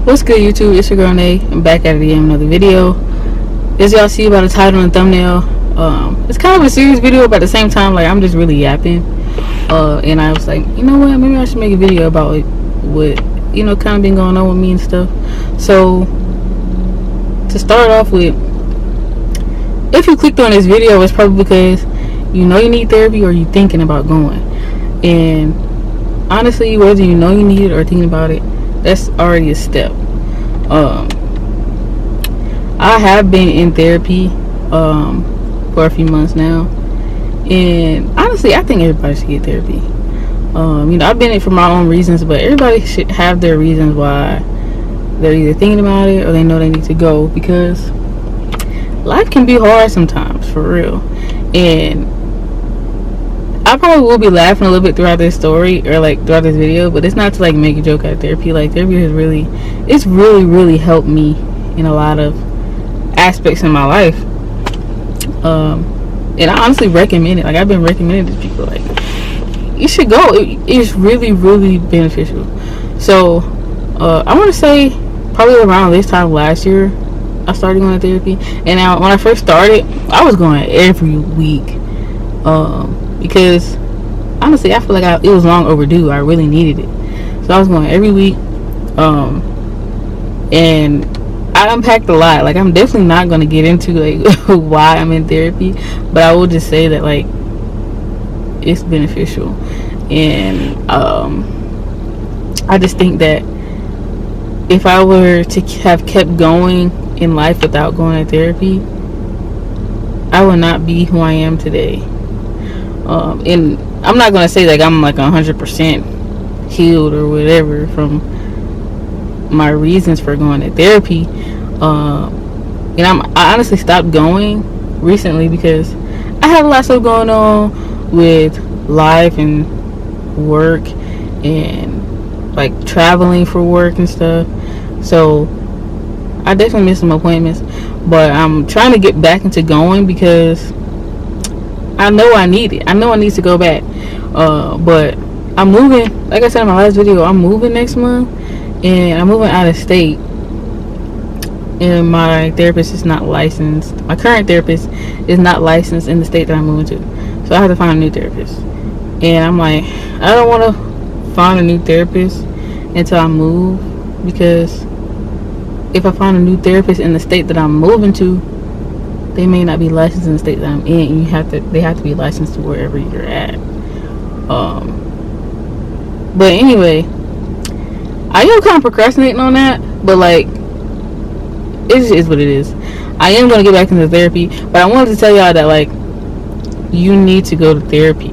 What's good, YouTube? It's your girl Nay. I'm back at it again with another video. As y'all see by the title and thumbnail, it's kind of a serious video, but at the same time, like, I'm just really yapping. And I was like, you know what? Maybe I should make a video about like, what, kind of been going on with me and stuff. So, to start off with, if you clicked on this video, it's probably because you know you need therapy or you're thinking about going. And honestly, whether you know you need it or thinking about it, that's already a step. I have been in therapy for a few months now, and honestly, I think everybody should get therapy. I've been in it for my own reasons, but everybody should have their reasons why they're either thinking about it or they know they need to go, because life can be hard sometimes, for real. And I probably will be laughing a little bit throughout this story or like throughout this video, but it's not to like make a joke out of therapy. Like, therapy has really helped me in a lot of aspects in my life. And I honestly recommend it. Like, I've been recommending it to people, like, you should go. It's really beneficial. So I want to say probably around this time last year I started going to therapy. And now when I first started, I was going every week. Because honestly, I feel like it was long overdue. I really needed it, so I was going every week. And I unpacked a lot. Like, I'm definitely not going to get into like why I'm in therapy, but I will just say that like it's beneficial. And I just think that if I were to have kept going in life without going to therapy, I would not be who I am today. And I'm not gonna say like I'm like 100% healed or whatever from my reasons for going to therapy. And I honestly stopped going recently because I had a lot of stuff going on with life and work and like traveling for work and stuff. So I definitely missed some appointments, but I'm trying to get back into going because I know I need it. I know I need to go back. But I'm moving. Like I said in my last video, I'm moving next month. And I'm moving out of state. And my therapist is not licensed. My current therapist is not licensed in the state that I'm moving to. So I have to find a new therapist. And I'm like, I don't want to find a new therapist until I move. Because if I find a new therapist in the state that I'm moving to, they may not be licensed in the state that I'm in. They have to be licensed to wherever you're at. But anyway, I am kind of procrastinating on that, but like, it just is what it is. I am going to get back into therapy, but I wanted to tell y'all that like, you need to go to therapy.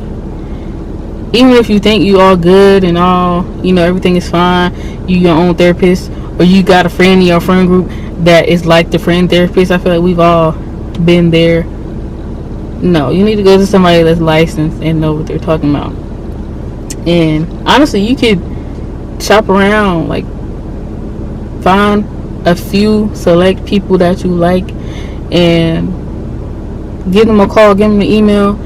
Even if you think you all good and all, everything is fine, you your own therapist, or you got a friend in your friend group that is like the friend therapist. I feel like we've all been there. No, you need to go to somebody that's licensed and know what they're talking about. And honestly, you could shop around, like find a few select people that you like and give them a call, give them an email.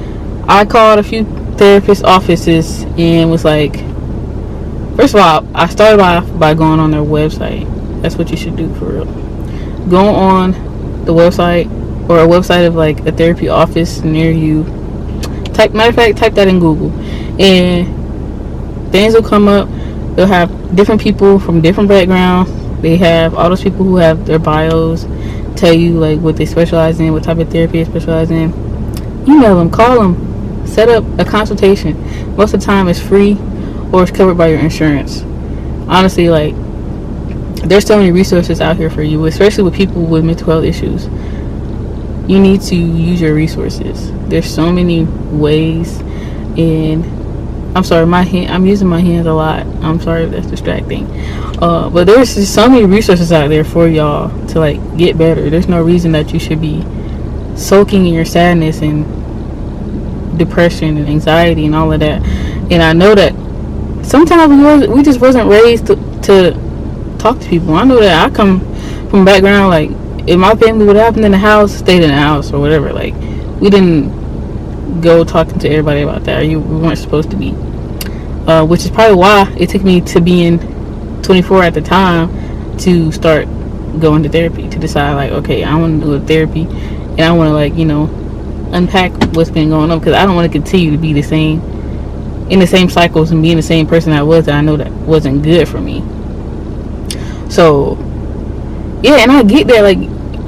I called a few therapist offices and was like, first of all, I started off by going on their website. That's what you should do, for real. Go on the website, or a website of like a therapy office near you. Matter of fact, type that in Google and things will come up. They'll have different people from different backgrounds. They have all those people who have their bios tell you like what they specialize in, what type of therapy they specialize in. Email them, call them, set up a consultation. Most of the time it's free or it's covered by your insurance. Honestly, like, there's so many resources out here for you, especially with people with mental health issues. You need to use your resources. There's so many ways. And I'm sorry, I'm using my hands a lot. I'm sorry if that's distracting. But there's just so many resources out there for y'all to like get better. There's no reason that you should be soaking in your sadness and depression and anxiety and all of that. And I know that sometimes we just wasn't raised to talk to people. I know that I come from a background like, if my family would happen in the house, stayed in the house or whatever. Like, we didn't go talking to everybody about that. We weren't supposed to be. Which is probably why it took me to being 24 at the time to start going to therapy, to decide like, okay, I want to do a therapy, and I want to, like, unpack what's been going on, because I don't want to continue to be the same, in the same cycles, and being the same person I was, that I know that wasn't good for me. So yeah, and I get that, like,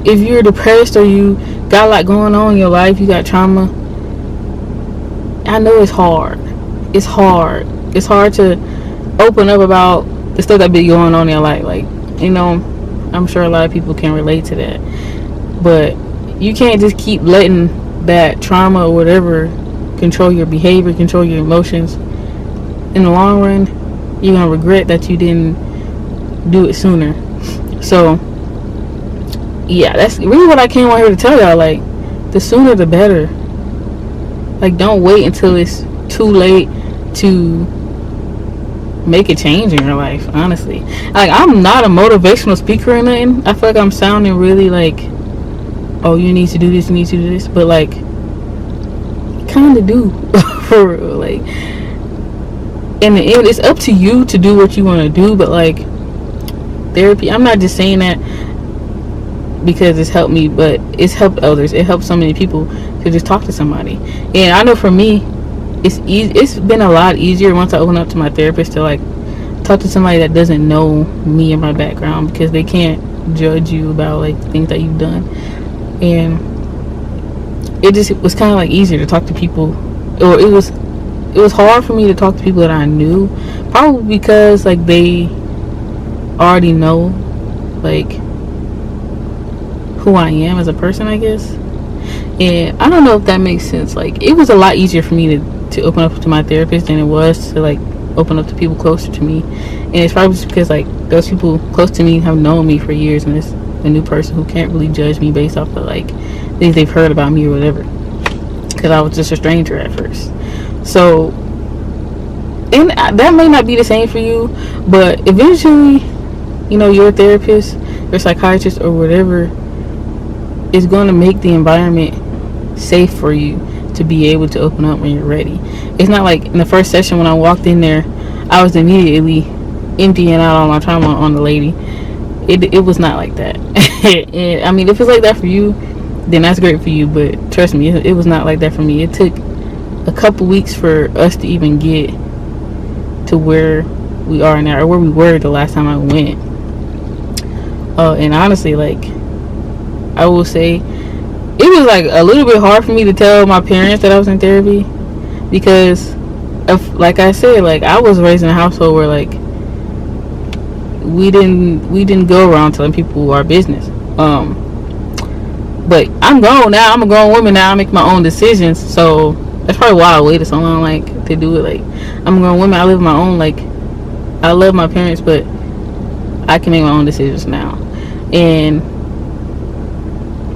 if you're depressed or you got a lot going on in your life, you got trauma, I know it's hard. It's hard to open up about the stuff that be going on in your life. Like, I'm sure a lot of people can relate to that, but you can't just keep letting that trauma or whatever control your behavior, control your emotions. In the long run, you're gonna regret that you didn't do it sooner. So yeah, that's really what I came on here to tell y'all. Like, the sooner the better. Like, don't wait until it's too late to make a change in your life, honestly. Like, I'm not a motivational speaker or nothing. I feel like I'm sounding really like, oh, you need to do this, you need to do this, but like, kind of do. For real. Like, in the end, it's up to you to do what you want to do, but like, therapy, I'm not just saying that because it's helped me, but it's helped others. It helped so many people to just talk to somebody. And I know for me, it's been a lot easier once I open up to my therapist to like talk to somebody that doesn't know me and my background, because they can't judge you about like things that you've done. And it was kind of like easier to talk to people, or it was hard for me to talk to people that I knew, probably because like they already know like who I am as a person, I guess. And I don't know if that makes sense. Like, it was a lot easier for me to open up to my therapist than it was to like open up to people closer to me. And it's probably just because like those people close to me have known me for years, and it's a new person who can't really judge me based off of like things they've heard about me or whatever, because I was just a stranger at first. So, and that may not be the same for you, but eventually, your therapist, your psychiatrist, or whatever is going to make the environment safe for you to be able to open up when you're ready. It's not like in the first session when I walked in there, I was immediately emptying out all my trauma on the lady. It was not like that. And I mean, if it's like that for you, then that's great for you, but trust me, it was not like that for me. It took a couple weeks for us to even get to where we are now, or where we were the last time I went. And honestly, like, I will say it was like a little bit hard for me to tell my parents that I was in therapy, because of, like I said, like, I was raised in a household where like we didn't go around telling people our business. But I'm grown now. I'm a grown woman now. I make my own decisions, so that's probably why I waited so long, like, to do it. Like, I'm a grown woman. I live my own, like, I love my parents, but I can make my own decisions now. And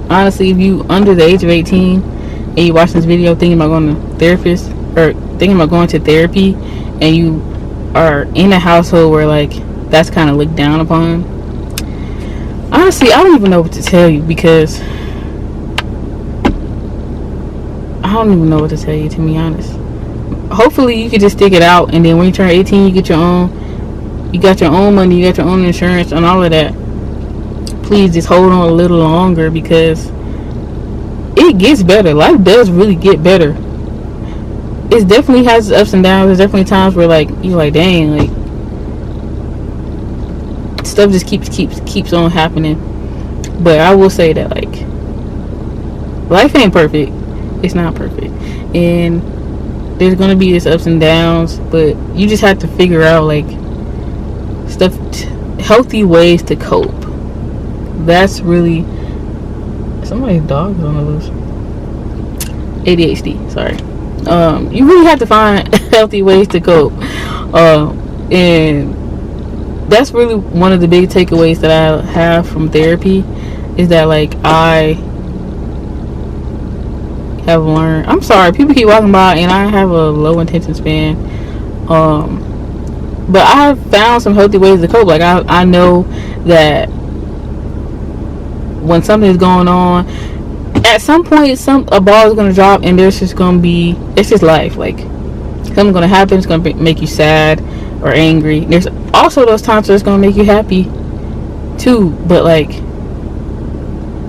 honestly, if you under the age of 18 and you watch this video thinking about going to therapist, or thinking about going to therapy, and you are in a household where like that's kind of looked down upon, honestly, I don't even know what to tell you, because I don't even know what to tell you, to be honest. Hopefully you could just stick it out, and then when you turn 18, you got your own money, you got your own insurance and all of that. Please just hold on a little longer, because it gets better. Life does really get better. It definitely has its ups and downs. There's definitely times where like you're like, dang, like stuff just keeps on happening. But I will say that like life ain't perfect. It's not perfect, and there's gonna be its ups and downs. But you just have to figure out like healthy ways to cope. That's really, somebody's dog is on the loose. ADHD, sorry. You really have to find healthy ways to cope, and that's really one of the big takeaways that I have from therapy, is that like I have learned. I'm sorry, people keep walking by, and I have a low attention span. But I have found some healthy ways to cope. Like I know that when something is going on, at some point a ball is going to drop, and there's just going to be, it's just life. Like, something's going to happen. It's going to make you sad or angry. There's also those times where it's going to make you happy, too. But like,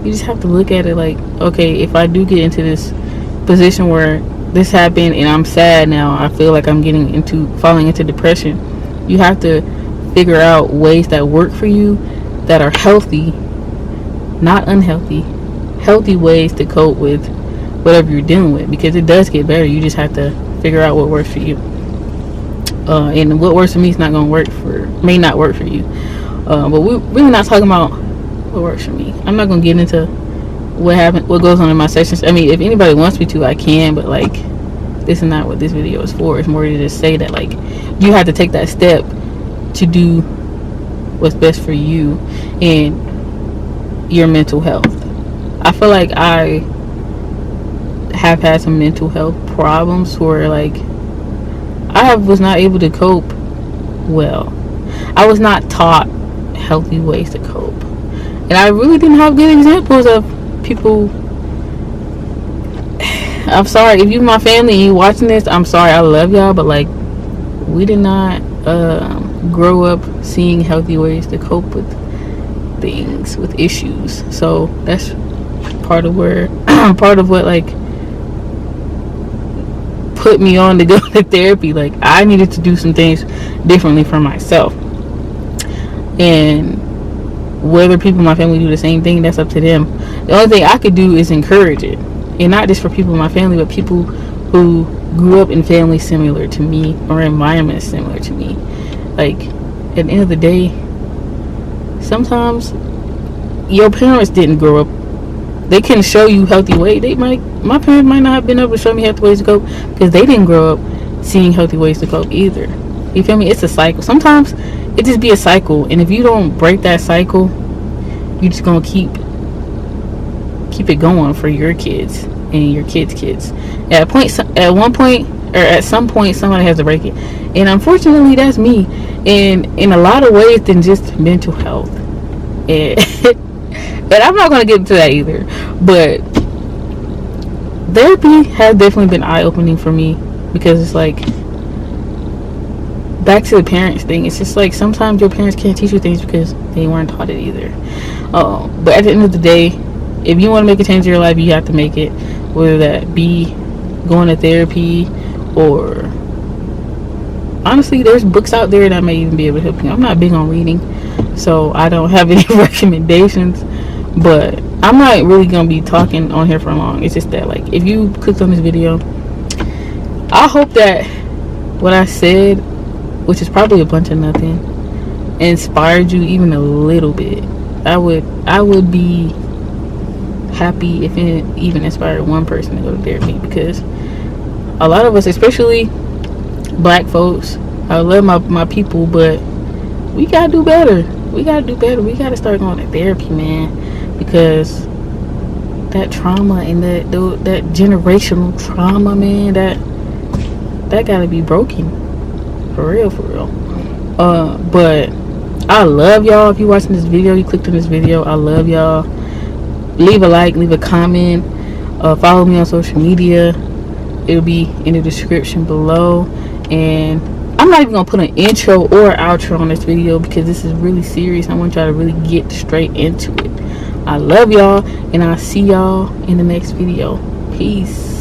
you just have to look at it like, okay, if I do get into this position where this happened and I'm sad now, I feel like I'm falling into depression, you have to figure out ways that work for you, that are healthy, not unhealthy, healthy ways to cope with whatever you're dealing with, because it does get better. You just have to figure out what works for you, and what works for me is not going to may not work for you, but we're really not talking about what works for me. I'm not going to get into what goes on in my sessions. I mean, if anybody wants me to, I can, but like, this is not what this video is for. It's more to just say that like, you have to take that step to do what's best for you and your mental health. I feel like I have had some mental health problems where like was not able to cope well. I was not taught healthy ways to cope, and I really didn't have good examples of people. I'm sorry if you my family and you watching this, I'm sorry, I love y'all, but like, we did not grow up seeing healthy ways to cope with things, with issues. So that's part of what like put me on to go to therapy. Like, I needed to do some things differently for myself, and whether people in my family do the same thing, that's up to them. The only thing I could do is encourage it, and not just for people in my family, but people who grew up in families similar to me or environments similar to me. Like, at the end of the day, sometimes your parents didn't grow up, they can show you healthy ways. My parents might not have been able to show me healthy ways to cope because they didn't grow up seeing healthy ways to cope either. You feel me? It's a cycle. Sometimes it just be a cycle, and if you don't break that cycle, you just gonna keep it going for your kids and your kids. At some point, somebody has to break it, and unfortunately, that's me. And in a lot of ways than just mental health. And but I'm not gonna get into that either. But therapy has definitely been eye-opening for me, because it's like, back to the parents thing, it's just like sometimes your parents can't teach you things because they weren't taught it either. But at the end of the day, if you want to make a change in your life, you have to make it, whether that be going to therapy, or honestly, there's books out there that may even be able to help you. I'm not big on reading, so I don't have any recommendations, but I'm not really gonna be talking on here for long. It's just that, like, if you clicked on this video, I hope that what I said, which is probably a bunch of nothing, inspired you even a little bit. I would be happy if it even inspired one person to go to therapy, because a lot of us, especially black folks, I love my people, but we gotta do better. We gotta start going to therapy, man, because that trauma and that generational trauma, man, that gotta be broken, for real. But I love y'all. If you're watching this video, you clicked on this video, I love y'all. Leave a like, leave a comment, follow me on social media. It'll be in the description below. And I'm not even gonna put an intro or outro on this video, because this is really serious. I want y'all to really get straight into it. I love y'all, and I'll see y'all in the next video. Peace.